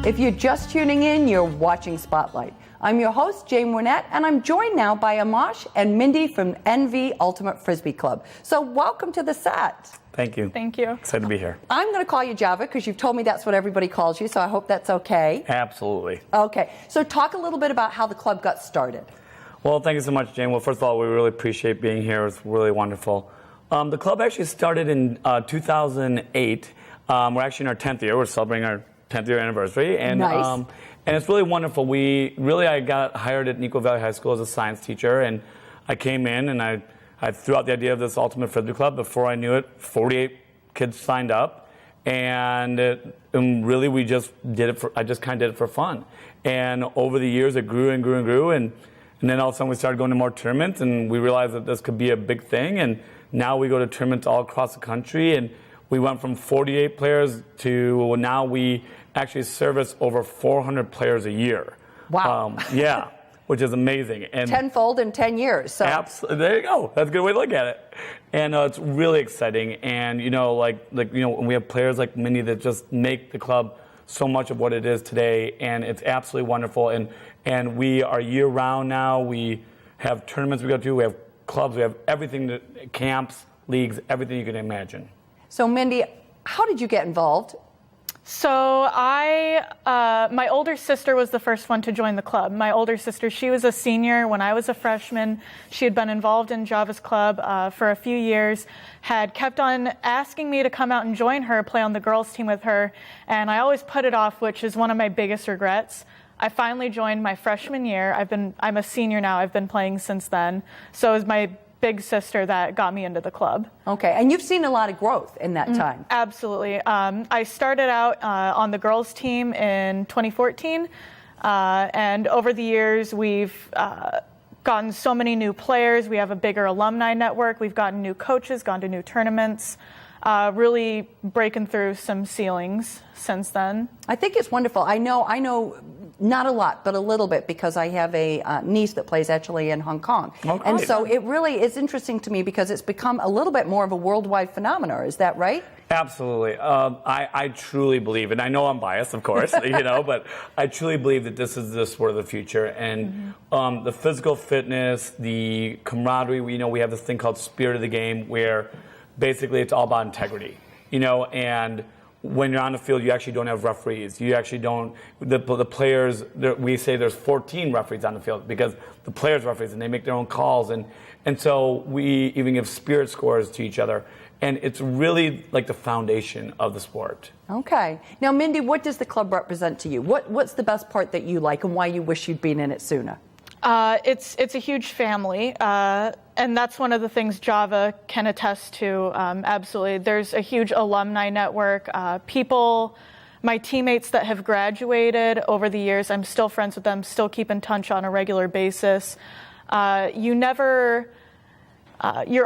If you're just tuning in, you're watching Spotlight. I'm your host, Jane Winnett, and I'm joined now by Amash and Mindy from NV Ultimate Frisbee Club. So welcome to the set. Thank you. Thank you. Excited to be here. I'm going to call you Java because you've told me that's what everybody calls you, so I hope that's okay. Absolutely. Okay, so talk a little bit about how the club got started. Well, thank you so much, Jane. Well, first of all, we really appreciate being here. It's really wonderful. The club actually started in 2008. We're actually in our 10th year. We're celebrating our 10th year anniversary. And, nice. And it's really wonderful. I got hired at Eagle Valley High School as a science teacher, and I came in and I threw out the idea of this Ultimate Frisbee Club. Before I knew it, 48 kids signed up, and really we just did it I just kind of did it for fun. And over the years, it grew and grew and grew, and then all of a sudden we started going to more tournaments, and we realized that this could be a big thing. And now we go to tournaments all across the country, and we went from 48 players to now we actually service over 400 players a year. Wow. Yeah, which is amazing. And tenfold in 10 years. So. Absolutely. There you go. That's a good way to look at it. And it's really exciting. And when we have players like Mindy that just make the club so much of what it is today, and it's absolutely wonderful. And we are year round now. We have tournaments we go to. We have clubs. We have everything, camps, leagues, everything you can imagine. So Mindy, how did you get involved? So my older sister was the first one to join the club. My older sister, she was a senior when I was a freshman. She had been involved in Java's club for a few years, had kept on asking me to come out and join her, play on the girls' team with her, and I always put it off, which is one of my biggest regrets. I finally joined my freshman year. I'm a senior now. I've been playing since then. So it was my big sister that got me into the club. Okay, and you've seen a lot of growth in that time. Absolutely. I started out on the girls' team in 2014, and over the years we've gotten so many new players. We have a bigger alumni network. We've gotten new coaches, gone to new tournaments, really breaking through some ceilings since then. I think it's wonderful. I know not a lot, but a little bit, because I have a niece that plays actually in Hong Kong. Okay. And so it really is interesting to me because it's become a little bit more of a worldwide phenomenon. Is that right? Absolutely. I truly believe, and I know I'm biased, of course, but I truly believe that this is the sport of the future. And the physical fitness, the camaraderie, we have this thing called spirit of the game where basically it's all about integrity, and when you're on the field, you actually don't have referees. You actually don't, the players, we say there's 14 referees on the field because the players referees and they make their own calls. And so we even give spirit scores to each other. And it's really like the foundation of the sport. Okay. Now, Mindy, what does the club represent to you? What's the best part that you like and why you wish you'd been in it sooner? It's a huge family, and that's one of the things Java can attest to. Absolutely, there's a huge alumni network. My teammates that have graduated over the years, I'm still friends with them, still keep in touch on a regular basis. You're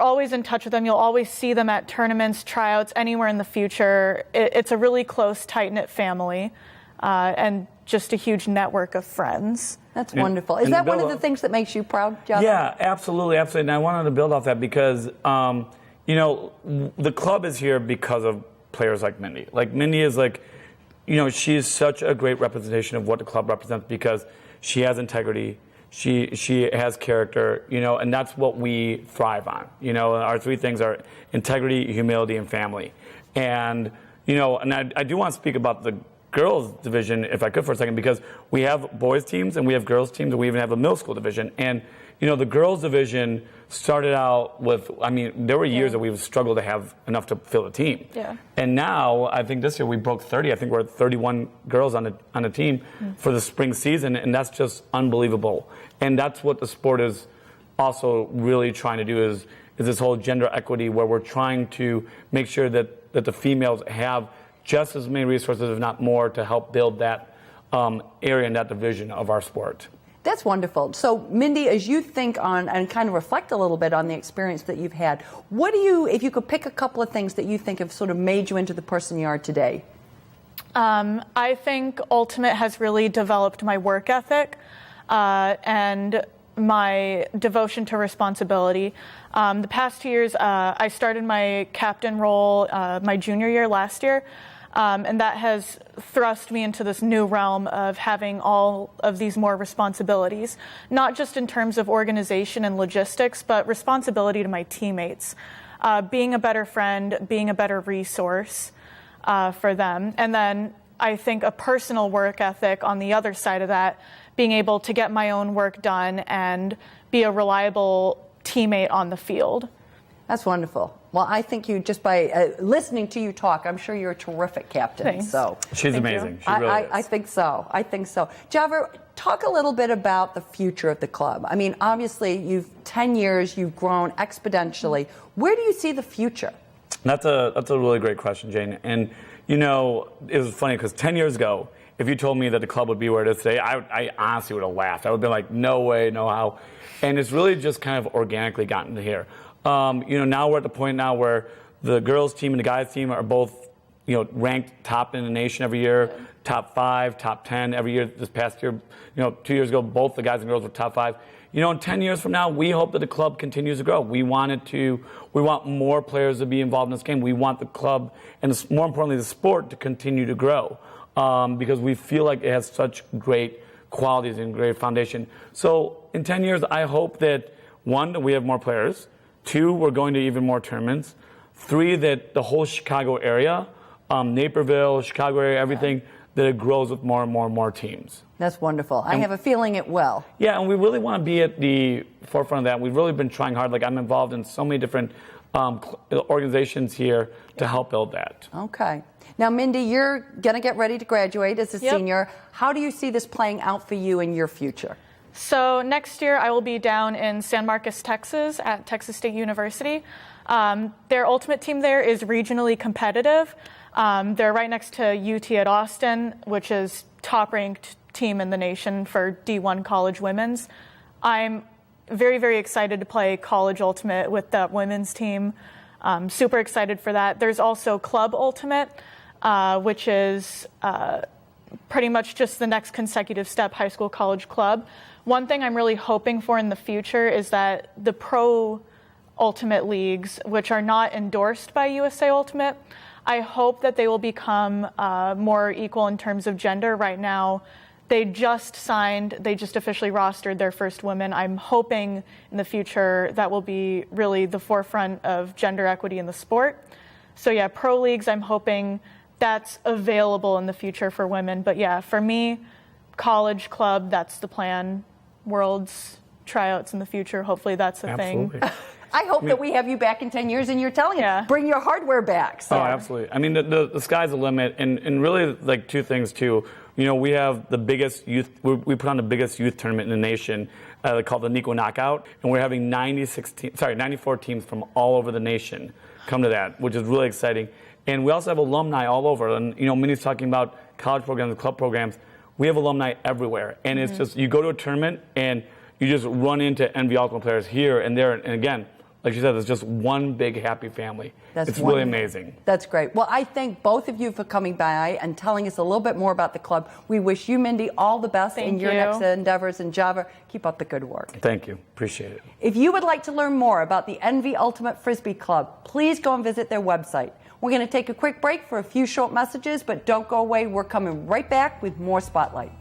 always in touch with them. You'll always see them at tournaments, tryouts, anywhere in the future. It's a really close, tight-knit family, and just a huge network of friends. That's wonderful. Is that one of the things that makes you proud, Java? Yeah, absolutely. And I wanted to build off that because, the club is here because of players like Mindy. Like, Mindy is she is such a great representation of what the club represents because she has integrity, she has character, and that's what we thrive on. Our three things are integrity, humility, and family. And, and I do want to speak about the girls division, if I could for a second, because we have boys teams and we have girls teams and we even have a middle school division. And, the girls division started out with, there were years that we've struggled to have enough to fill a team. Yeah. And now, I think this year we broke 30. I think we're at 31 girls on a team for the spring season, and that's just unbelievable. And that's what the sport is also really trying to do is this whole gender equity where we're trying to make sure that the females have just as many resources, if not more, to help build that area and that division of our sport. That's wonderful. So, Mindy, as you think on and kind of reflect a little bit on the experience that you've had, if you could pick a couple of things that you think have sort of made you into the person you are today? I think Ultimate has really developed my work ethic and my devotion to responsibility. The past 2 years, I started my captain role my junior year last year. And that has thrust me into this new realm of having all of these more responsibilities, not just in terms of organization and logistics, but responsibility to my teammates, being a better friend, being a better resource for them. And then I think a personal work ethic on the other side of that, being able to get my own work done and be a reliable teammate on the field. That's wonderful. Well, I think you, just by listening to you talk, I'm sure you're a terrific captain. Thanks. So she's amazing. She really is. I think so. I think so. Java, talk a little bit about the future of the club. I mean, obviously, you've 10 years, you've grown exponentially. Where do you see the future? That's a really great question, Jane. And you know, it was funny because 10 years ago, if you told me that the club would be where it is today, I honestly would have laughed. I would have been like, no way, no how. And it's really just kind of organically gotten to here. You know, now we're at the point now where the girls team and the guys team are both, you know, ranked top in the nation every year, top 5, top 10 every year. This past year, you know, 2 years ago, both the guys and girls were top 5. You know, in 10 years from now, we hope that the club continues to grow. We want more players to be involved in this game. We want the club, and more importantly, the sport, to continue to grow because we feel like it has such great qualities and great foundation. So in 10 years, I hope that, 1, that we have more players. 2, we're going to even more tournaments. 3, that the whole Chicago area, Naperville, Chicago area, everything, that it grows with more and more and more teams. That's wonderful. I have a feeling it will. Yeah, and we really want to be at the forefront of that. We've really been trying hard. Like, I'm involved in so many different organizations here to help build that. Okay. Now, Mindy, you're going to get ready to graduate as a senior. How do you see this playing out for you in your future? So next year I will be down in San Marcos, Texas at Texas State University. Their ultimate team there is regionally competitive. They're right next to UT at Austin, which is top-ranked team in the nation for D1 college women's. I'm very, very excited to play college ultimate with that women's team. Super excited for that. There's also club ultimate, which is pretty much just the next consecutive step, high school, college, club. One thing I'm really hoping for in the future is that the pro ultimate leagues, which are not endorsed by USA Ultimate, I hope that they will become more equal in terms of gender. Right now, they just officially rostered their first women. I'm hoping in the future that will be really the forefront of gender equity in the sport. So yeah, pro leagues, I'm hoping that's available in the future for women. But yeah, for me, college, club, that's the plan. Worlds, tryouts in the future, hopefully that's a thing. I hope that we have you back in 10 years and you're telling us, bring your hardware back. So. Oh, absolutely. I mean, the sky's the limit. And really, like, 2 things, too. You know, we have the biggest youth, we put on the biggest youth tournament in the nation called the Nico Knockout. And we're having 94 teams from all over the nation come to that, which is really exciting. And we also have alumni all over. And, you know, Minnie's talking about college programs, club programs. We have alumni everywhere. And it's just, you go to a tournament and you just run into NV Ultimate players here and there. And again, like you said, it's just one big happy family. It's really amazing. That's great. Well, I thank both of you for coming by and telling us a little bit more about the club. We wish you, Mindy, all the best in your next endeavors. And Java, keep up the good work. Thank you. Appreciate it. If you would like to learn more about the NV Ultimate Frisbee Club, please go and visit their website. We're going to take a quick break for a few short messages, but don't go away. We're coming right back with more Spotlight.